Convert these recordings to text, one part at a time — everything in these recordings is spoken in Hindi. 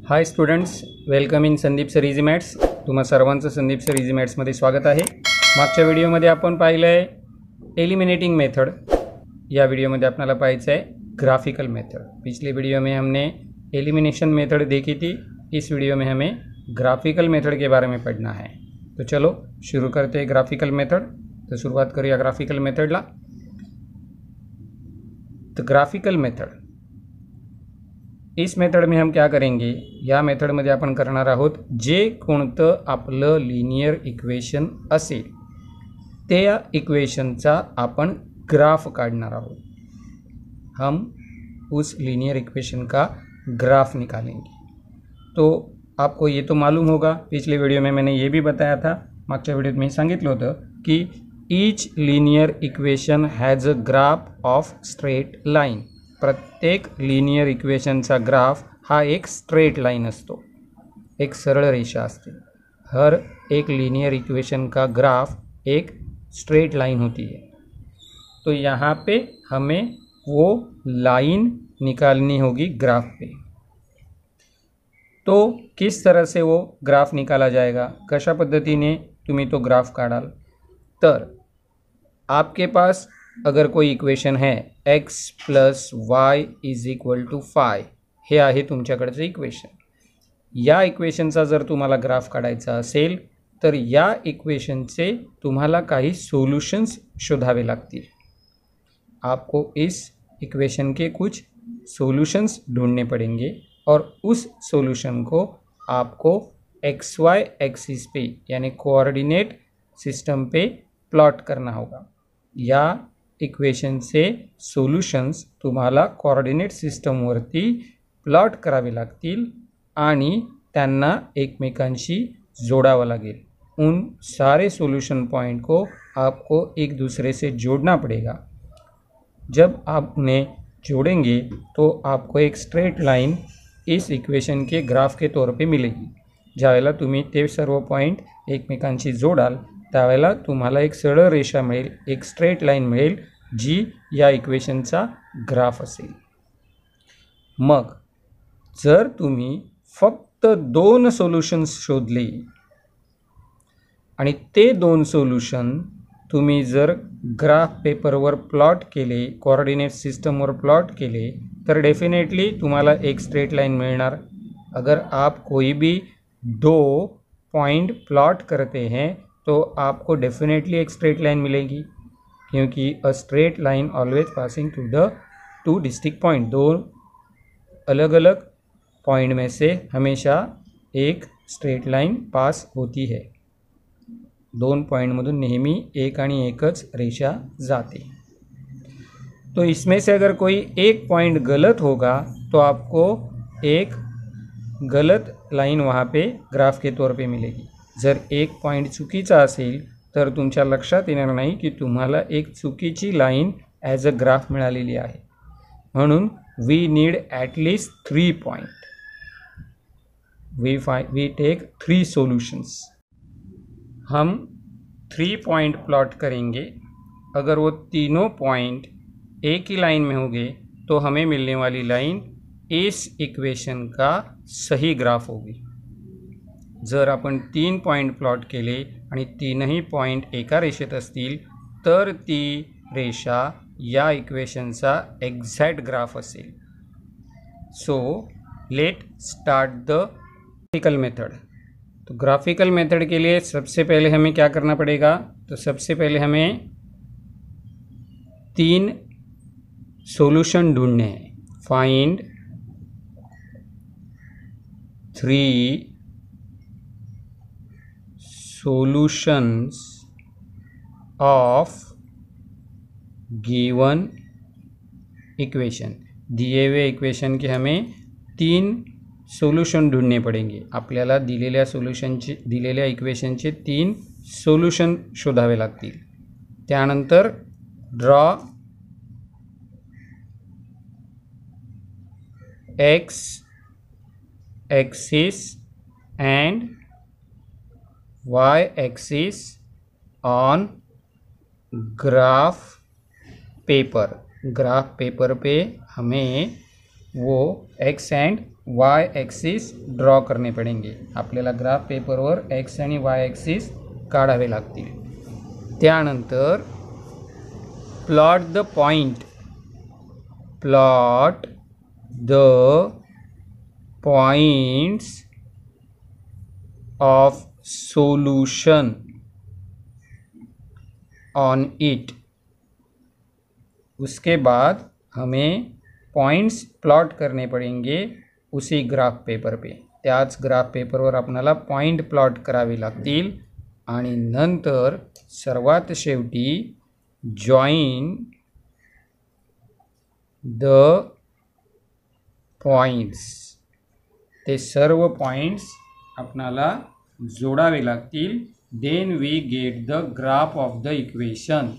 Hi students, welcome in Sandeep sir easy maths. तुम्हा सर्वांचं संदीप सर इझी मॅथ्समध्ये स्वागत आहे। मागच्या व्हिडिओमध्ये आपण पाहिलं आहे एलिमिनेटिंग मेथड। या वीडियोमध्ये आपल्याला पाहायचं है ग्राफिकल मेथड। पिछले वीडियो में हमने एलिमिनेशन मेथड देखी थी, इस वीडियो में हमें ग्राफिकल मेथड के बारे में पढ़ना है। तो चलो शुरू करते हैं ग्राफिकल मेथड। तो शुरुआत करूया ग्राफिकल मेथडला। तो ग्राफिकल मेथड, इस मेथड में हम क्या करेंगे, या मेथडमध्ये आपण करणार आहोत जे कोणतं आपलं लिनियर इक्वेशन असेल त्या इक्वेशनचा आपण ग्राफ काढणार आहोत। हम उस लिनियर इक्वेशन का ग्राफ निकालेंगे। तो आपको ये तो मालूम होगा, पिछले वीडियो में मैंने ये भी बताया था, मागच्या वीडियोत मी सांगितलं होतं की each linear equation has a graph of straight line. प्रत्येक लिनियर इक्वेशनचा ग्राफ हा एक स्ट्रेट लाइन असतो, एक सरळ रेषा असते। हर एक लिनियर इक्वेशन का ग्राफ एक स्ट्रेट लाइन होती है। तो यहाँ पे हमें वो लाइन निकालनी होगी ग्राफ पे। तो किस तरह से वो ग्राफ निकाला जाएगा, कशा पद्धतीने तुम्ही तो ग्राफ काढाल। तर आपके पास अगर कोई इक्वेशन है x + y = 5, हे आहे तुमच्याकडचं इक्वेशन। या इक्वेशनचा जर तुम्हाला ग्राफ काढायचा असेल तर या इक्वेशनचे तुम्हाला काही सोल्यूशंस शोधावे लागतील। आपको इस इक्वेशन के कुछ सोल्यूशंस ढूंढने पड़ेंगे और उस सोल्यूशन को आपको xy एक्सिस पे यानी कोऑर्डिनेट सिस्टम पे प्लॉट करना होगा। या इक्वेशन से सोल्यूशन्स तुम्हाला कोऑर्डिनेट सिस्टमवरती प्लॉट करावे लागतील आणि त्यांना एकमेकांशी जोड़ावा लागेल। उन सारे सॉल्यूशन पॉइंट को आपको एक दूसरे से जोड़ना पड़ेगा। जब आप उन्हें जोड़ेंगे तो आपको एक स्ट्रेट लाइन इस इक्वेशन के ग्राफ के तौर पे मिलेगी। ज्यावेळेला तुम्ही ते सर्व पॉइंट एकमेकांशी जोडाल त्यावेळेला तुम्हाला एक सरळ रेषा मिळेल, एक स्ट्रेट लाइन मिळेल जी या इक्वेशनचा ग्राफ असेल। मग जर तुम्ही फक्त दोन सोल्यूशन्स शोधले आणि ते दोन सोल्यूशन तुम्ही जर ग्राफ पेपरवर प्लॉट केले, कोऑर्डिनेट सिस्टमवर प्लॉट केले तर डेफिनेटली तुम्हाला एक स्ट्रेट लाइन मिळणार। अगर आप कोई भी दो पॉइंट प्लॉट करते हैं तो आपको डेफिनेटली एक स्ट्रेट लाइन मिलेगी, क्योंकि a straight line always passing to the two distinct point. दो अलग अलग पॉइंट में से हमेशा एक स्ट्रेट लाइन पास होती है। दोन पॉइंटमधून नेहमी एक आणि एकच रेषा जाते। तो इसमें से अगर कोई एक पॉइंट गलत होगा तो आपको एक गलत लाइन वहाँ पे ग्राफ के तौर पे मिलेगी। जर एक पॉइंट चुकीचा असेल तर तुमच्या लक्षात येणार नाही की तुम्हाला एक चुकीची लाइन ॲज अ ग्राफ मिळालेली आहे। म्हणून we need at least 3 point. We take 3 solutions. हम 3 पॉइंट प्लॉट करेंगे। अगर वो तीनों पॉइंट एक ही लाइन में होंगे तो हमें मिलने वाली लाइन इस इक्वेशन का सही ग्राफ होगी। जर आपण 3 पॉइंट प्लॉट केले आणि तीनही पॉइंट एका रेषेत असतील तर ती रेषा या इक्वेशनचा एक्झॅक्ट ग्राफ असेल। So let start the graphical method. तो ग्राफिकल मेथड के लिए सबसे पहले हमें क्या करना पड़ेगा, तो सबसे पहले हमें 3 सॉल्यूशन ढूंढने हैं। Find 3 solutions of given equation. दिए हुए इक्वेशन के हमें 3 सोल्यूशन ढूंढने पड़ेंगे। आपल्याला दिलेल्या इक्वेशनचे 3 सोल्यूशन शोधावे लागतील। त्यानंतर draw x axis and y axis on graph paper. Graph paper पे हमें वो x and Y axis draw करणे पडेंगे. आपल्याला ग्राफ पेपरवर एक्स आणि वाय ॲक्सिस काढावे लागतील. त्यानंतर plot the point, plot the points of solution on it. उसके बाद हमें पॉइंट्स प्लॉट करने पडेंगे उसी ग्राफ पेपर पे. त्याच ग्राफ पेपरवर आपल्याला पॉइंट प्लॉट करावे लागतील. आणि नंतर सर्वात शेवटी जॉईन द पॉइंट्स, ते सर्व पॉइंट्स आपल्याला जोडावे लागतील. Then we get the graph of the equation.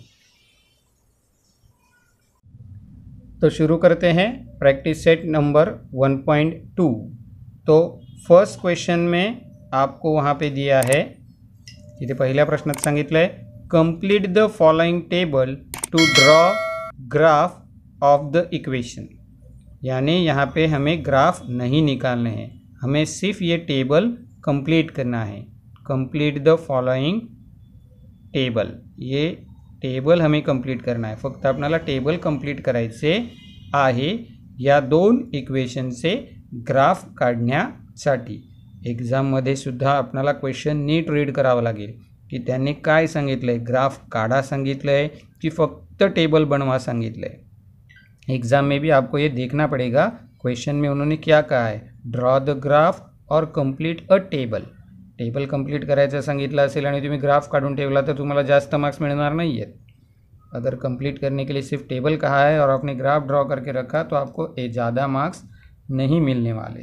तो शुरू करते हैं प्रैक्टिस सेट नंबर 1.2. तो फर्स्ट क्वेश्चन में आपको वहाँ पे दिया है, इथे पहिल्या प्रश्नात सांगितलं आहे complete the following table to draw graph of the equation. यानी यहाँ पे हमें ग्राफ नहीं निकालने हैं, हमें सिर्फ ये टेबल कंप्लीट करना है. कंप्लीट द फॉलोइंग टेबल, ये टेबल हमें कंप्लीट करना आहे. फक्त आपल्याला टेबल कंप्लीट करायचे आहे या दोन इक्वेशनचे ग्राफ काढण्यासाठी. एक्झाममध्ये सुद्धा आपल्याला क्वेश्चन नीट रीड करावं लागेल की त्यांनी काय सांगितलं आहे, ग्राफ काढा सांगितलं आहे की फक्त टेबल बनवा सांगितलं आहे. एग्ज़ाम में भी आपको ये देखना पड़ेगा क्वेश्चन में उन्होंने क्या कहा है, ड्रॉ द ग्राफ और कंप्लीट अ टेबल. टेबल कंप्लीट करायचं सांगितलं असेल आणि तुम्ही ग्राफ काढून ठेवला तर तुम्हाला जास्त मार्क्स मिलणार नहीं है. अगर कंप्लीट करने के लिए सिर्फ टेबल कहा है और आपने ग्राफ ड्रॉ करके रखा तो आपको ज़्यादा मार्क्स नहीं मिलने वाले.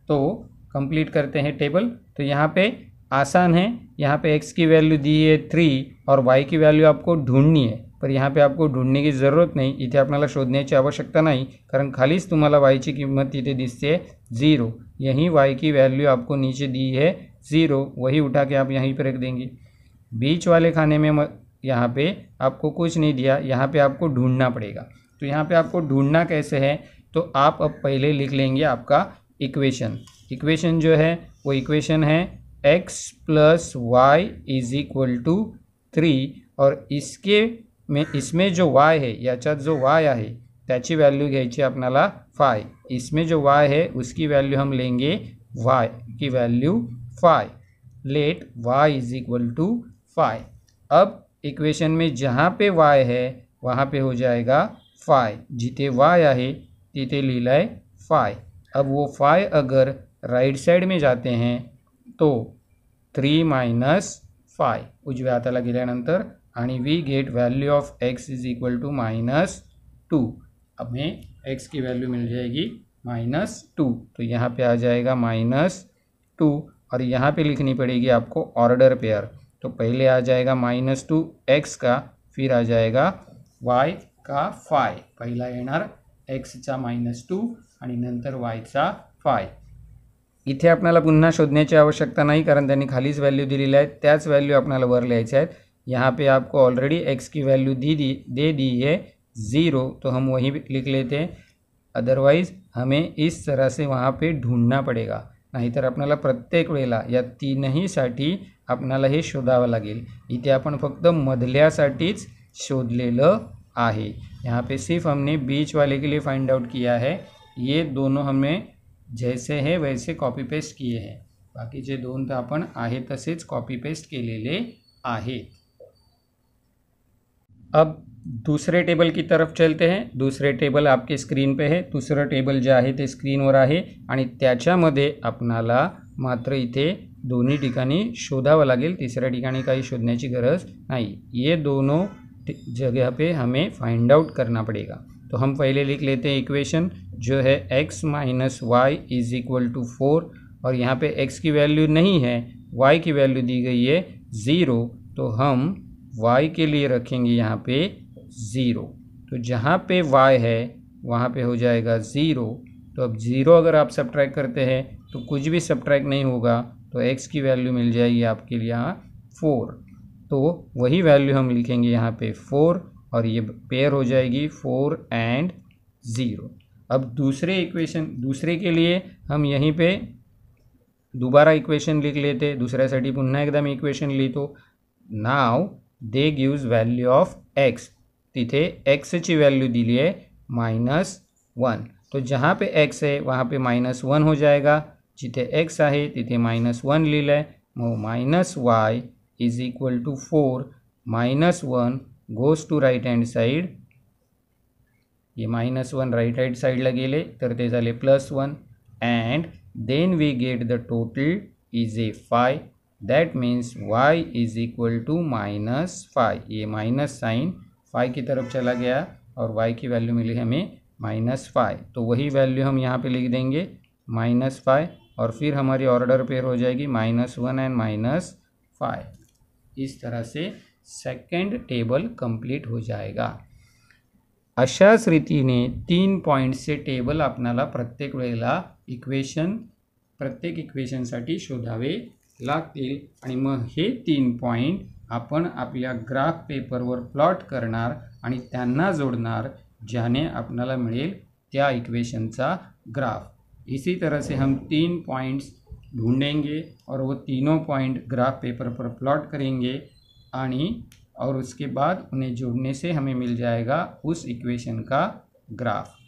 तो कंप्लीट करते हैं टेबल. तो यहाँ पे आसान है, यहाँ पे x की वैल्यू दी है 3 और y की वैल्यू आपको ढूंढनी है. पर यहाँ पे आपको ढूंढने की ज़रूरत नाही, इथे आपल्याला शोधण्याची आवश्यकता नाही, कारण खालीच तुम्हाला y ची किंमत तिथे दिसते है 0. यहीं y की वैल्यू आपको नीचे दी है 0, वही उठा के आप यहीं पर रख देंगे. बीच वाले खाने में यहाँ पे आपको कुछ नहीं दिया, यहाँ पे आपको ढूंढना पड़ेगा. तो यहाँ पे आपको ढूंढना कैसे है, तो आप अब पहले लिख लेंगे आपका इक्वेशन. इक्वेशन जो है वो इक्वेशन है x + y = 3 और इसमें जो y है, याच्यात जो y आहे त्याची वैल्यू घ्यायची आपल्याला 5. इसमें जो y है उसकी वैल्यू हम लेंगे y की वैल्यू 5. Late y = 5. अब इक्वेशन में जहाँ पे y है वहाँ पे हो जाएगा 5. जिथे y आहे तिथे लिहिलं आहे 5. अब वो 5 अगर राइट साइड में जाते हैं तो 3 - 5 उजव्या हाताला गेल्यानंतर आणि we get value of x = -2. हमें x की वैल्यू मिल जाएगी -2. तो यहाँ पे आ जाएगा -2 और यहाँ पे लिखनी पड़ेगी आपको ऑर्डर पेयर. तो पहले आ जाएगा -2 x का, फिर आ जाएगा y का 5. पहिला येणार x चा -2 आणि नंतर y चा 5. इथे आपल्याला पुन्हा शोधण्याची आवश्यकता नाही, कारण त्यांनी खालीच वैल्यू दिलेली आहे, त्याच वैल्यू आपल्याला वर लिहायच्या आहेत. यहाँ पे आपको ऑलरेडी x की वैल्यू दे दी है 0, तो हम वही लिख लेते हैं. अदरवाइज़ हमें इस तरह से वहाँ पे ढूंढना पड़ेगा, नाहीतर आपल्याला प्रत्येक वेळेला या तीनहीसाठी आपल्याला हे शोधावं लागेल. इथे आपण फक्त मधल्यासाठीच शोधलेलं आहे. यहाँ पे सिर्फ हमने बीच वाले के लिए फाइंड आउट किया है. ये दोनों हमें जैसे है वैसे कॉपी पेस्ट किए हैं, बाकीचे दोन तर आपण आहे तसेच कॉपी पेस्ट केलेले आहेत. अब दूसरे टेबल की तरफ चलते हैं. दूसरे टेबल आपके स्क्रीन पे है. दुसरं टेबल जे आहे ते स्क्रीनवर आहे आणि त्याच्यामध्ये आपणाला मात्र इथे दोन्ही ठिकाणी शोधावं लागेल, तिसऱ्या ठिकाणी काही शोधण्याची गरज नहीं. ये दोनों जगह पे हमें फाइंड आउट करना पड़ेगा. तो हम पहले लिख लेते हैं इक्वेशन जो है x - y = 4 और यहाँ पे x की वैल्यू नहीं है, y की वैल्यू दी गई है 0, तो हम y के लिए रखेंगे यहाँ पे 0. तो जहाँ पे y है वहाँ पे हो जाएगा 0. तो अब 0 अगर आप सब्ट्रैक्ट करते हैं तो कुछ भी सब्ट्रैक्ट नहीं होगा, तो x की वैल्यू मिल जाएगी आपके लिए यहाँ 4. तो वही वैल्यू हम लिखेंगे यहाँ पे 4 और ये पेयर हो जाएगी 4 और 0. अब दूसरे के लिए हम यहीं पे दोबारा इक्वेशन लिख लेते, दुसऱ्यासाठी पुन्हा एकदा मी इक्वेशन लिहितो. नाव दे गिव्स व्हॅल्यू ऑफ एक्स. तिथे एक्सची व्हॅल्यू दिली आहे -1. तो जहाँ पे एक्स है वहाँ पे -1 हो जाएगा. जिथे एक्स आहे तिथे -1 लिहिलं आहे. मग -y is equal to 4. -1 goes to right hand side. ये -1 राईट हँड साईडला गेले तर ते झाले +1. And then we get the total is a 5. that means y is equal to -5. ये माइनस साइन 5 की तरफ चला गया और y की वैल्यू मिली हमें -5. तो वही वैल्यू हम यहाँ पे लिख देंगे -5 और फिर हमारी ऑर्डर पेयर हो जाएगी -1 एंड -5. इस तरह से सेकंड टेबल कंप्लीट हो जाएगा. अशाच रीतीने 3 पॉईंट्सचे टेबल आपणाला प्रत्येक वेळेला प्रत्येक इक्वेशनसाठी शोधावे लागतील आणि मग हे 3 पॉईंट आपण आपल्या ग्राफ पेपरवर प्लॉट करणार आणि त्यांना जोड़णार, ज्याने आपणाला मिळेल त्या इक्वेशनचा ग्राफ. इसी तरह से हम 3 पॉइंट्स ढूंढेंगे और वो तीनों पॉइंट ग्राफ पेपर पर प्लॉट करेंगे और उसके बाद उन्हें जोड़ने से हमें मिल जाएगा उस इक्वेशन का ग्राफ.